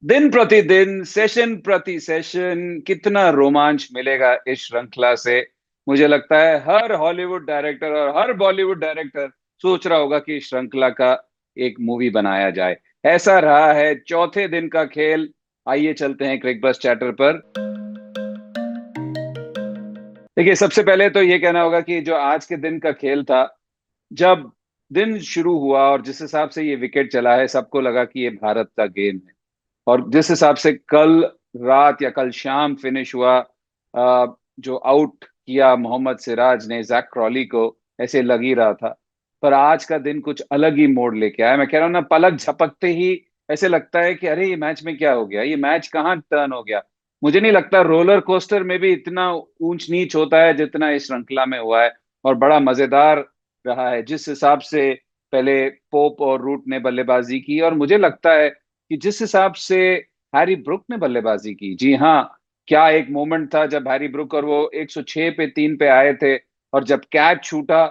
दिन प्रतिदिन, सेशन प्रति सेशन कितना रोमांच मिलेगा इस श्रृंखला से। मुझे लगता है हर हॉलीवुड डायरेक्टर और हर बॉलीवुड डायरेक्टर सोच रहा होगा कि इस श्रृंखला का एक मूवी बनाया जाए। ऐसा रहा है चौथे दिन का खेल। आइए चलते हैं क्रिक बस चैटर पर। देखिए, सबसे पहले तो ये कहना होगा कि जो आज के दिन का खेल था, जब दिन शुरू हुआ और जिस हिसाब से ये विकेट चला है, सबको लगा कि ये भारत का गेम है। और जिस हिसाब से कल रात या कल शाम फिनिश हुआ, जो आउट किया मोहम्मद सिराज ने जैक क्रॉली को, ऐसे लग ही रहा था। पर आज का दिन कुछ अलग ही मोड़ लेके आया। मैं कह रहा हूं ना, पलक झपकते ही ऐसे लगता है कि अरे ये मैच में क्या हो गया, ये मैच कहाँ टर्न हो गया। मुझे नहीं लगता रोलर कोस्टर में भी इतना ऊंच नीच होता है जितना इस श्रृंखला में हुआ है। और बड़ा मजेदार रहा है जिस हिसाब से पहले पोप और रूट ने बल्लेबाजी की, और मुझे लगता है कि जिस हिसाब से हैरी ब्रुक ने बल्लेबाजी की। जी हाँ, क्या एक मोमेंट था जब हैरी ब्रुक और वो 106 पे 3 पे आए थे, और जब कैच छूटा,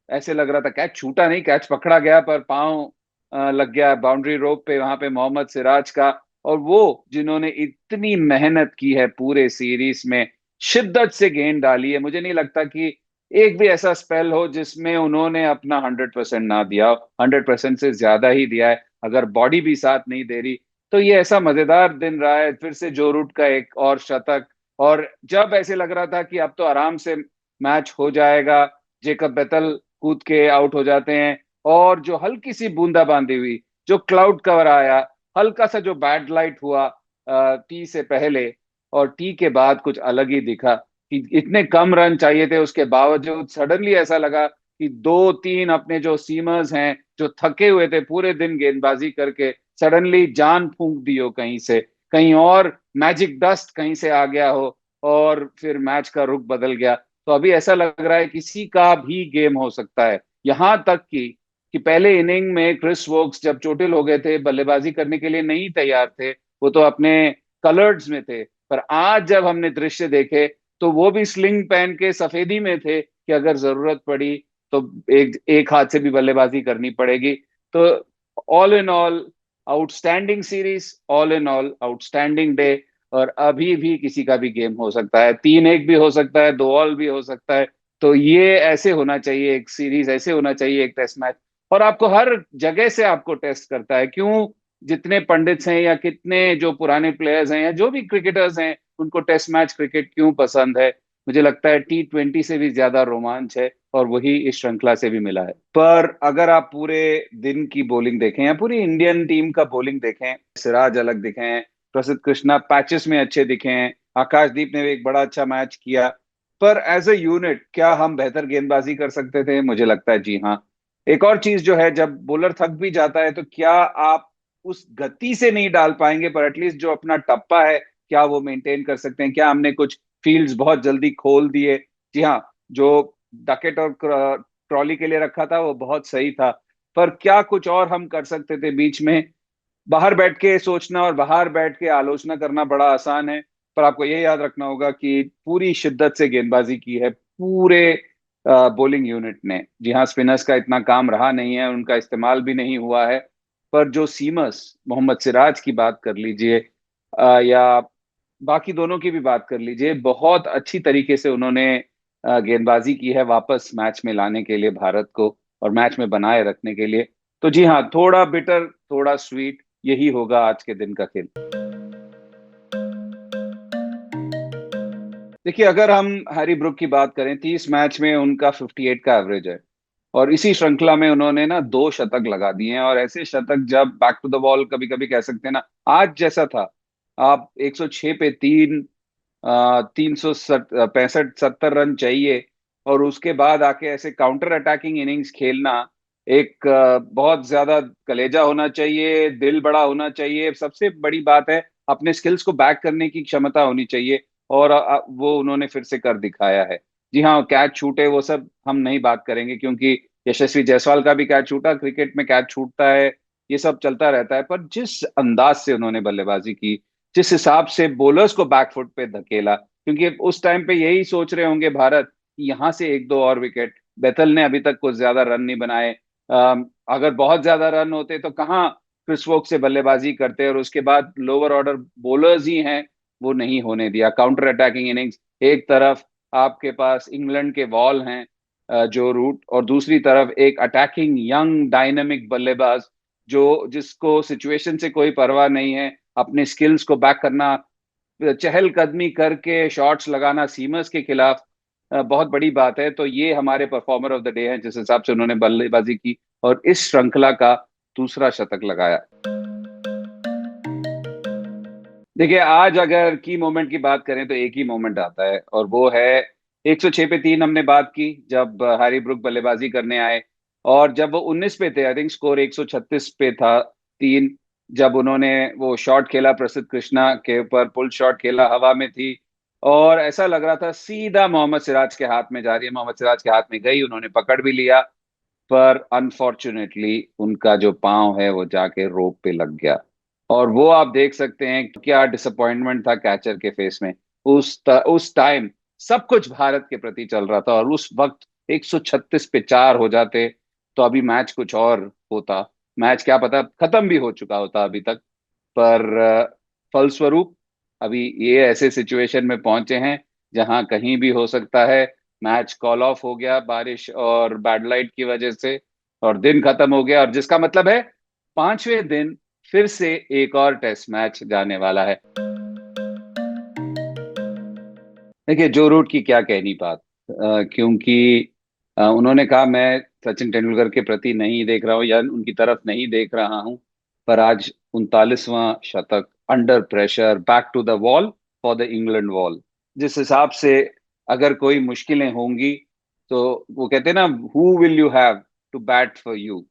ऐसे लग रहा था कैच छूटा नहीं, कैच पकड़ा गया पर पांव लग गया बाउंड्री रोप पे, वहां पे मोहम्मद सिराज का। और वो जिन्होंने इतनी मेहनत की है पूरे सीरीज में, शिद्दत से गेंद डाली है, मुझे नहीं लगता कि एक भी ऐसा स्पेल हो जिसमें उन्होंने अपना 100% ना दिया हो। 100% से ज्यादा ही दिया है। अगर बॉडी भी साथ नहीं दे रही, तो ये ऐसा मजेदार दिन रहा है। फिर से जो रूट का एक और शतक, और जब ऐसे लग रहा था कि अब तो आराम से मैच हो जाएगा, जेकब बेतल कूद के आउट हो जाते हैं। और जो हल्की सी बूंदाबांदी हुई, जो क्लाउड कवर आया, हल्का सा जो बैड लाइट हुआ टी से पहले और टी के बाद, कुछ अलग ही दिखा कि इतने कम रन चाहिए थे, उसके बावजूद सडनली ऐसा लगा कि दो तीन अपने जो सीमर्स हैं, जो थके हुए थे पूरे दिन गेंदबाजी करके, सडनली जान फूंक दी हो कहीं से, कहीं और मैजिक डस्ट कहीं से आ गया हो, और फिर मैच का रुख बदल गया। तो अभी ऐसा लग रहा है किसी का भी गेम हो सकता है। यहां तक कि पहले इनिंग में क्रिस वोक्स जब चोटिल हो गए थे, बल्लेबाजी करने के लिए नहीं तैयार थे, वो तो अपने कलर्ड्स में थे। पर आज जब हमने दृश्य देखे, तो वो भी स्लिंग पहन के सफेदी में थे कि अगर जरूरत पड़ी तो एक एक हाथ से भी बल्लेबाजी करनी पड़ेगी। तो all in all outstanding series, all in all outstanding day. और अभी भी किसी का भी गेम हो सकता है, 3-1 भी हो सकता है, 2 ऑल भी हो सकता है। तो ये ऐसे होना चाहिए एक सीरीज, ऐसे होना चाहिए एक टेस्ट मैच। और आपको हर जगह से आपको टेस्ट करता है। क्यों? जितने पंडित्स हैं या कितने जो पुराने प्लेयर्स हैं या जो भी क्रिकेटर्स हैं, उनको टेस्ट मैच क्रिकेट क्यों पसंद है? मुझे लगता है T20 से भी ज्यादा रोमांच है, और वही इस श्रृंखला से भी मिला है। पर अगर आप पूरे दिन की बॉलिंग देखें या पूरी इंडियन टीम का बॉलिंग देखें, सिराज अलग दिखे हैं, प्रसिद्ध कृष्णा पैचेस में अच्छे दिखे हैं, आकाशदीप ने भी एक बड़ा अच्छा मैच किया। पर एज ए यूनिट क्या हम बेहतर गेंदबाजी कर सकते थे? मुझे लगता है जी हाँ। एक और चीज जो है, जब बॉलर थक भी जाता है, तो क्या आप उस गति से नहीं डाल पाएंगे, पर एटलीस्ट जो अपना टप्पा है, क्या वो मेंटेन कर सकते हैं? क्या हमने कुछ फील्ड्स बहुत जल्दी खोल दिए? जी हाँ, जो डकेट और ट्रॉली के लिए रखा था वो बहुत सही था। पर क्या कुछ और हम कर सकते थे बीच में? बाहर बैठ के सोचना और बाहर बैठ के आलोचना करना बड़ा आसान है, पर आपको ये याद रखना होगा कि पूरी शिद्दत से गेंदबाजी की है पूरे बॉलिंग यूनिट ने। जी हाँ, स्पिनर्स का इतना काम रहा नहीं है, उनका इस्तेमाल भी नहीं हुआ है। पर जो सीमर्स, मोहम्मद सिराज की बात कर लीजिए, या बाकी दोनों की भी बात कर लीजिए, बहुत अच्छी तरीके से उन्होंने गेंदबाजी की है वापस मैच में लाने के लिए भारत को, और मैच में बनाए रखने के लिए। तो जी हाँ, थोड़ा बिटर थोड़ा स्वीट, यही होगा आज के दिन का खेल। देखिए, अगर हम हैरी ब्रुक की बात करें, 30 मैच में उनका 58 का एवरेज है। और इसी श्रृंखला में उन्होंने ना 2 शतक लगा दिए हैं, और ऐसे शतक जब बैक टू द बॉल कभी कभी कह सकते हैं ना, आज जैसा था। आप 106 पे 3, 365-70 रन चाहिए, और उसके बाद आके ऐसे काउंटर अटैकिंग इनिंग्स खेलना, एक बहुत ज्यादा कलेजा होना चाहिए, दिल बड़ा होना चाहिए, सबसे बड़ी बात है अपने स्किल्स को बैक करने की क्षमता होनी चाहिए। और वो उन्होंने फिर से कर दिखाया है। जी हाँ, कैच छूटे वो सब हम नहीं बात करेंगे, क्योंकि यशस्वी जायसवाल का भी कैच छूटा, क्रिकेट में कैच छूटता है, ये सब चलता रहता है। पर जिस अंदाज से उन्होंने बल्लेबाजी की, जिस हिसाब से बॉलर्स को बैकफुट पे धकेला, क्योंकि उस टाइम पे यही सोच रहे होंगे भारत कि यहाँ से एक दो और विकेट। बेथल ने अभी तक कुछ ज्यादा रन नहीं बनाए। अगर बहुत ज्यादा रन होते तो कहाँ क्रिस वोक्स से बल्लेबाजी करते और उसके बाद लोअर ऑर्डर बॉलर्स ही हैं, वो नहीं होने दिया। काउंटर अटैकिंग इनिंग्स, एक तरफ आपके पास इंग्लैंड के वॉल हैं जो रूट, और दूसरी तरफ एक अटैकिंग यंग डायनामिक बल्लेबाज जो जिसको सिचुएशन से कोई परवाह नहीं है, अपने स्किल्स को बैक करना, चहलकदमी करके शॉट्स लगाना सीमर्स के खिलाफ बहुत बड़ी बात है। तो ये हमारे परफॉर्मर ऑफ द डे हैं जिस हिसाब से उन्होंने बल्लेबाजी की और इस श्रृंखला का दूसरा शतक लगाया। देखिए, आज अगर की मोमेंट की बात करें तो एक ही मोमेंट आता है और वो है 106 पे 3। हमने बात की जब हैरी ब्रूक बल्लेबाजी करने आए, और जब वो 19 पे थे, आई थिंक स्कोर 136 पे था 3, जब उन्होंने वो शॉट खेला प्रसिद्ध कृष्णा के ऊपर, पुल शॉट खेला, हवा में थी और ऐसा लग रहा था सीधा मोहम्मद सिराज के हाथ में जा रही है। मोहम्मद सिराज के हाथ में गई, उन्होंने पकड़ भी लिया, पर अनफॉर्चुनेटली उनका जो पांव है वो जाके रोप पे लग गया। और वो आप देख सकते हैं क्या डिसअपॉइंटमेंट था कैचर के फेस में। उस टाइम सब कुछ भारत के प्रति चल रहा था और उस वक्त 136 पे 4 हो जाते तो अभी मैच कुछ और होता। मैच क्या पता खत्म भी हो चुका होता अभी तक। पर फलस्वरूप अभी ये ऐसे सिचुएशन में पहुंचे हैं जहां कहीं भी हो सकता है। मैच कॉल ऑफ हो गया बारिश और बैड लाइट की वजह से, और दिन खत्म हो गया, और जिसका मतलब है 5वें दिन फिर से एक और टेस्ट मैच जाने वाला है। देखिए, जो रूट की क्या कहनी बात, क्योंकि उन्होंने कहा मैं सचिन तेंदुलकर के प्रति नहीं देख रहा हूं या उनकी तरफ नहीं देख रहा हूं, पर आज 39वां शतक, under pressure, back to the wall for the England wall. जिस हिसाब से अगर कोई मुश्किलें होंगी तो वो कहते हैं ना, who will you have to bat for you,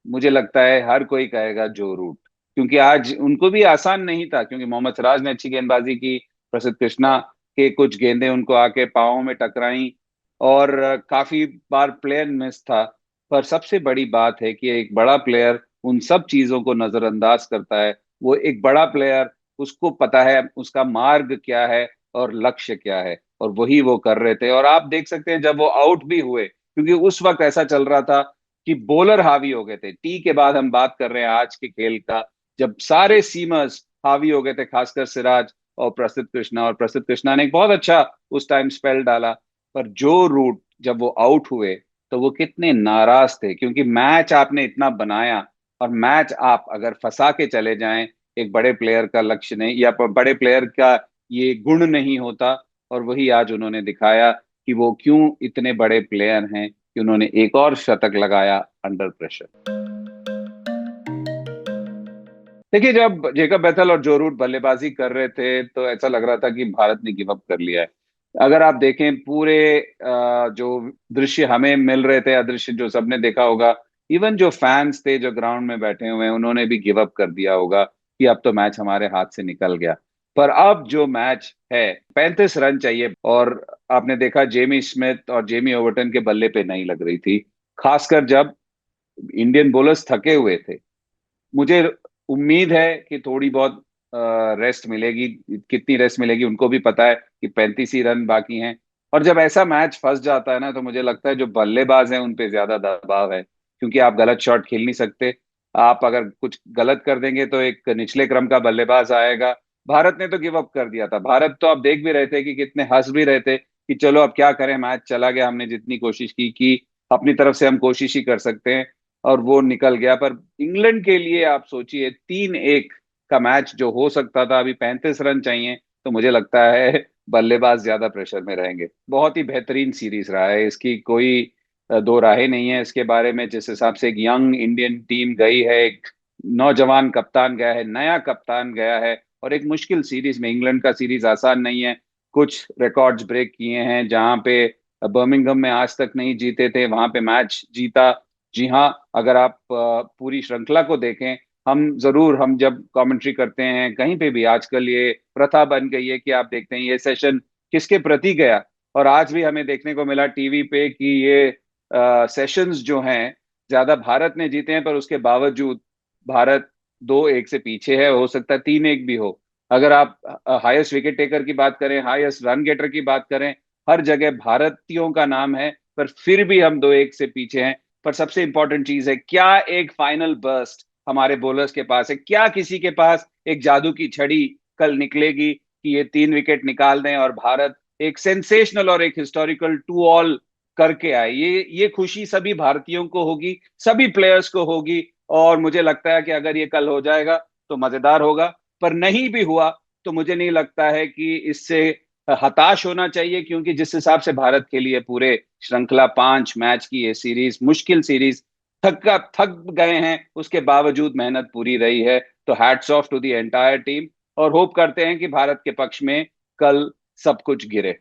मुझे लगता है हर कोई कहेगा जो रूट, क्योंकि आज उनको भी आसान नहीं था, क्योंकि मोहम्मद सिराज ने अच्छी गेंदबाजी की, प्रसिद्ध कृष्णा के कुछ गेंदें उनको आके पाँवों में टकराई और काफी बार प्लेयर मिस था। पर सबसे बड़ी बात है कि एक बड़ा प्लेयर उन सब चीजों को नजरअंदाज करता है। वो एक बड़ा प्लेयर, उसको पता है उसका मार्ग क्या है और लक्ष्य क्या है, और वही वो कर रहे थे। और आप देख सकते हैं जब वो आउट भी हुए, क्योंकि उस वक्त ऐसा चल रहा था कि बॉलर हावी हो गए थे। टी के बाद हम बात कर रहे हैं आज के खेल का, जब सारे सीमर्स हावी हो गए थे, खासकर सिराज और प्रसिद्ध कृष्णा, और प्रसिद्ध कृष्णा ने एक बहुत अच्छा उस टाइम स्पेल डाला। पर जो रूट जब वो आउट हुए तो वो कितने नाराज थे, क्योंकि मैच आपने इतना बनाया और मैच आप अगर फंसा के चले जाएं, एक बड़े प्लेयर का लक्ष्य नहीं या बड़े प्लेयर का ये गुण नहीं होता। और वही आज उन्होंने दिखाया कि वो क्यों इतने बड़े प्लेयर हैं कि उन्होंने एक और शतक लगाया अंडर प्रेशर। देखिए, जब जेकब बैथल और जो रूट बल्लेबाजी कर रहे थे तो ऐसा लग रहा था कि भारत ने गिव अप कर लिया है। अगर आप देखें पूरे जो दृश्य हमें मिल रहे थे, अदृश्य जो सबने देखा होगा, इवन जो फैंस थे जो ग्राउंड में बैठे हुए हैं, उन्होंने भी गिव अप कर दिया होगा कि अब तो मैच हमारे हाथ से निकल गया। पर अब जो मैच है, 35 रन चाहिए, और आपने देखा जेमी स्मिथ और जेमी ओवर्टन के बल्ले पे नहीं लग रही थी, खासकर जब इंडियन बॉलर्स थके हुए थे। मुझे उम्मीद है कि थोड़ी बहुत रेस्ट मिलेगी। कितनी रेस्ट मिलेगी उनको भी पता है कि 35 ही रन बाकी हैं। और जब ऐसा मैच फंस जाता है ना, तो मुझे लगता है जो बल्लेबाज हैं उन पे ज्यादा दबाव है, क्योंकि आप गलत शॉट खेल नहीं सकते। आप अगर कुछ गलत कर देंगे तो एक निचले क्रम का बल्लेबाज आएगा। भारत ने तो गिव अप कर दिया था। भारत तो आप देख भी रहे थे कि कितने हंस भी रहे थे कि चलो अब क्या करें, मैच चला गया, हमने जितनी कोशिश की अपनी तरफ से हम कोशिश ही कर सकते हैं, और वो निकल गया। पर इंग्लैंड के लिए आप सोचिए, 3-1 का मैच जो हो सकता था, अभी 35 रन चाहिए, तो मुझे लगता है बल्लेबाज ज्यादा प्रेशर में रहेंगे। बहुत ही बेहतरीन सीरीज रहा है, इसकी कोई दो राहें नहीं है इसके बारे में। जिस हिसाब से एक यंग इंडियन टीम गई है, एक नौजवान कप्तान गया है, नया कप्तान गया है, और एक मुश्किल सीरीज में, इंग्लैंड का सीरीज आसान नहीं है। कुछ रिकॉर्ड्स ब्रेक किए हैं, जहां पे बर्मिंघम में आज तक नहीं जीते थे, वहां पे मैच जीता। जी हाँ, अगर आप पूरी श्रृंखला को देखें, हम जब कमेंट्री करते हैं कहीं पे भी, आजकल ये प्रथा बन गई है कि आप देखते हैं ये सेशन किसके प्रति गया। और आज भी हमें देखने को मिला टीवी पे कि ये सेशंस जो हैं ज्यादा भारत ने जीते हैं, पर उसके बावजूद भारत 2-1 से पीछे है, हो सकता है 3-1 भी हो। अगर आप हाईएस्ट विकेट टेकर की बात करें, हाईएस्ट रन गेटर की बात करें, हर जगह भारतीयों का नाम है, पर फिर भी हम 2-1 से पीछे हैं। पर सबसे इंपॉर्टेंट चीज है क्या एक फाइनल बर्स्ट हमारे बॉलर्स के पास है। क्या किसी के पास एक जादू की छड़ी कल निकलेगी कि ये 3 विकेट निकाल दें और भारत एक सेंसेशनल और एक हिस्टोरिकल 2-ऑल करके आए। ये खुशी सभी भारतीयों को होगी, सभी प्लेयर्स को होगी। और मुझे लगता है कि अगर ये कल हो जाएगा तो मजेदार होगा, पर नहीं भी हुआ तो मुझे नहीं लगता है कि इससे हताश होना चाहिए, क्योंकि जिस हिसाब से भारत खेली है पूरे श्रृंखला 5 मैच की ये सीरीज, मुश्किल सीरीज, थक गए हैं, उसके बावजूद मेहनत पूरी रही है। तो hats off to the entire team, और होप करते हैं कि भारत के पक्ष में कल सब कुछ गिरे।